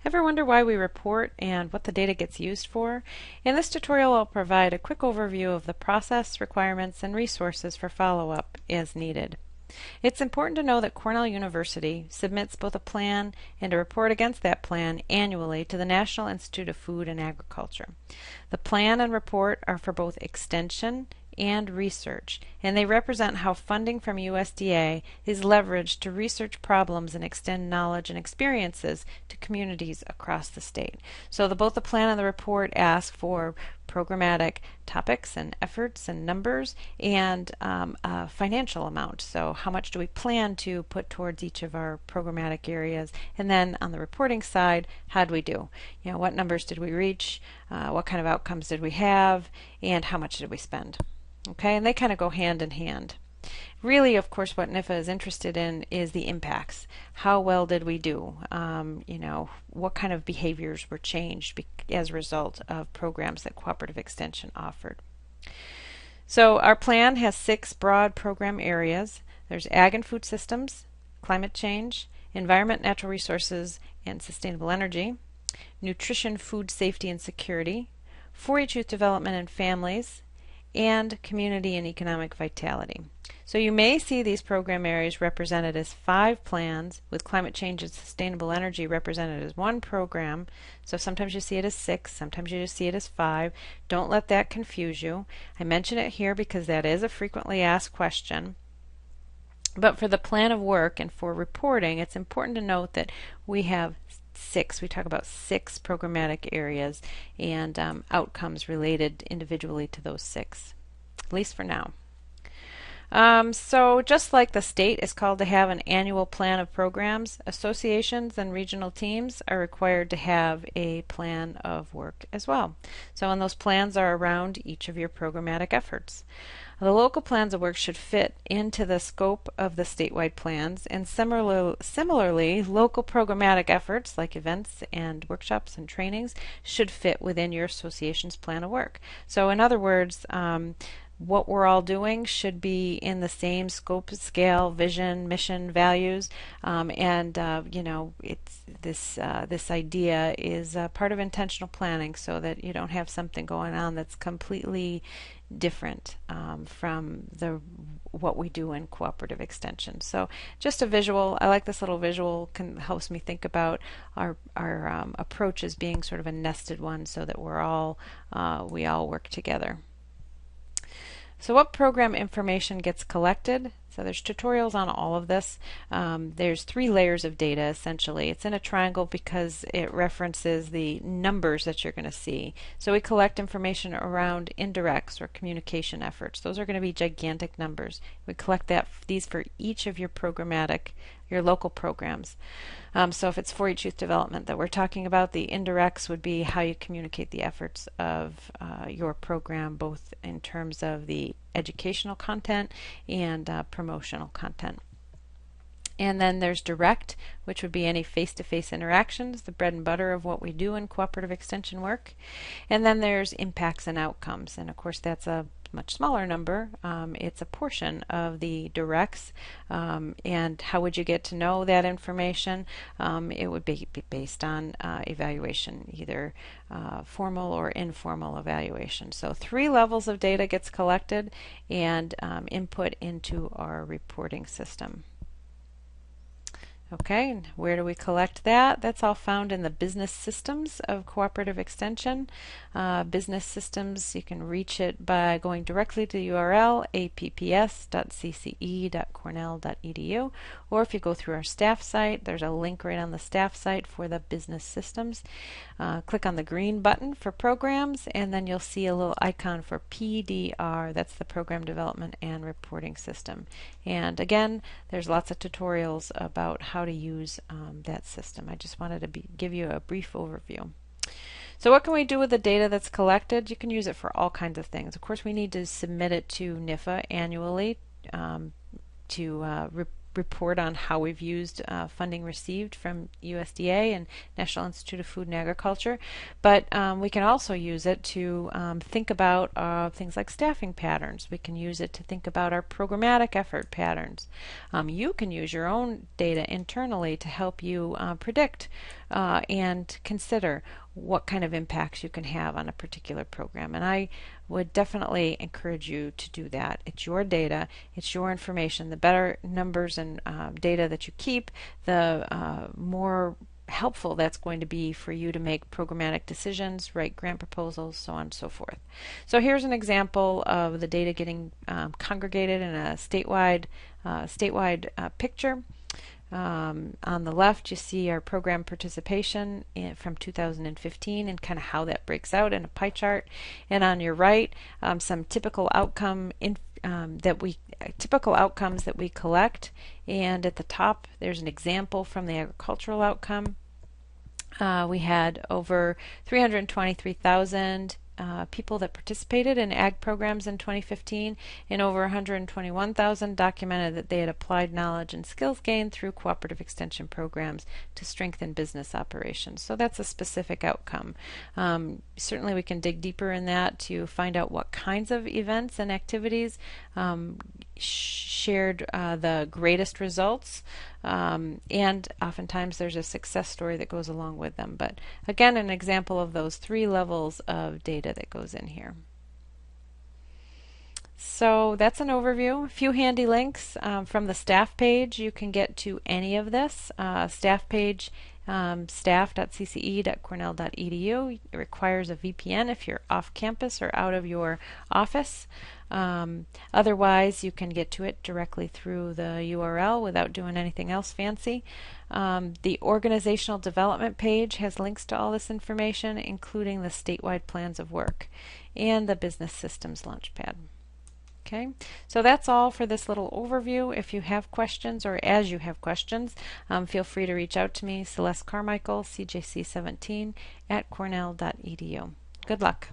Ever wonder why we report and what the data gets used for? In this tutorial, I'll provide a quick overview of the process, requirements, and resources for follow-up as needed. It's important to know that Cornell University submits both a plan and a report against that plan annually to the National Institute of Food and Agriculture. The plan and report are for both extension and research, and they represent how funding from USDA is leveraged to research problems and extend knowledge and experiences to communities across the state. So both the plan and the report ask for programmatic topics and efforts and numbers and a financial amount. So how much do we plan to put towards each of our programmatic areas? And then on the reporting side, how do we do? What numbers did we reach? What kind of outcomes did we have? And how much did we spend? Okay, and they kind of go hand in hand. Really, of course, what NIFA is interested in is the impacts. How well did we do? What kind of behaviors were changed as a result of programs that Cooperative Extension offered? So our plan has 6 broad program areas. There's Ag and Food Systems, Climate Change, Environment, Natural Resources, and Sustainable Energy, Nutrition, Food Safety and Security, 4-H Youth Development and Families, and Community and Economic Vitality. So you may see these program areas represented as 5 plans, with Climate Change and Sustainable Energy represented as 1 program. So sometimes you see it as 6, sometimes you just see it as 5. Don't let that confuse you. I mention it here because that is a frequently asked question. But for the plan of work and for reporting, it's important to note that we have 6. We talk about 6 programmatic areas and outcomes related individually to those 6, at least for now. So just like the state is called to have an annual plan of programs, associations and regional teams are required to have a plan of work as well. So and those plans are around each of your programmatic efforts. The local plans of work should fit into the scope of the statewide plans, and similarly, local programmatic efforts like events and workshops and trainings should fit within your association's plan of work. So in other words, what we're all doing should be in the same scope, scale, vision, mission, values, it's this idea is part of intentional planning, so that you don't have something going on that's completely different from what we do in cooperative extension. So just a visual. I like this little visual. Helps me think about our approach as being sort of a nested one, so that we all work together. So what program information gets collected? So there's tutorials on all of this. There's 3 layers of data essentially. It's in a triangle because it references the numbers that you're going to see. So we collect information around indirects or communication efforts. Those are going to be gigantic numbers. We collect these for each of your local programs. So if it's 4-H Youth Development that we're talking about, the indirects would be how you communicate the efforts of your program, both in terms of the educational content and promotional content. And then there's direct, which would be any face-to-face interactions, the bread and butter of what we do in cooperative extension work. And then there's impacts and outcomes, and of course that's a much smaller number. It's a portion of the directs, and how would you get to know that information? It would be based on evaluation, either formal or informal evaluation. So 3 levels of data gets collected and input into our reporting system. Okay, and where do we collect that? That's all found in the business systems of cooperative extension. Business systems, you can reach it by going directly to the URL apps.cce.cornell.edu, or if you go through our staff site, there's a link right on the staff site for the business systems. Click on the green button for programs, and then you'll see a little icon for PDR. That's the Program Development and Reporting System. And again, there's lots of tutorials about how to use that system. I just wanted to give you a brief overview. So what can we do with the data that's collected? You can use it for all kinds of things. Of course, we need to submit it to NIFA annually to report on how we've used funding received from USDA and National Institute of Food and Agriculture. But we can also use it to think about things like staffing patterns. We can use it to think about our programmatic effort patterns. You can use your own data internally to help you predict and consider what kind of impacts you can have on a particular program. And I would definitely encourage you to do that. It's your data, it's your information. The better numbers and data that you keep, the more helpful that's going to be for you to make programmatic decisions, write grant proposals, so on and so forth. So here's an example of the data getting congregated in a statewide picture. On the left, you see our program participation from 2015 and kind of how that breaks out in a pie chart. And on your right, some typical outcomes that we collect. And at the top, there's an example from the agricultural outcome. We had over 323,000 people that participated in ag programs in 2015, and over 121,000 documented that they had applied knowledge and skills gained through cooperative extension programs to strengthen business operations. So that's a specific outcome. Certainly we can dig deeper in that to find out what kinds of events and activities shared the greatest results, and oftentimes there's a success story that goes along with them. But again, an example of those 3 levels of data that goes in here. So that's an overview. A few handy links from the staff page. You can get to any of this. Staff page, staff.cce.cornell.edu. It requires a VPN if you're off campus or out of your office. Otherwise, you can get to it directly through the URL without doing anything else fancy. The organizational development page has links to all this information, including the statewide plans of work and the business systems launchpad. Okay, so that's all for this little overview. If you have questions, or as you have questions, feel free to reach out to me, Celeste Carmichael, CJC17 at cornell.edu. Good luck.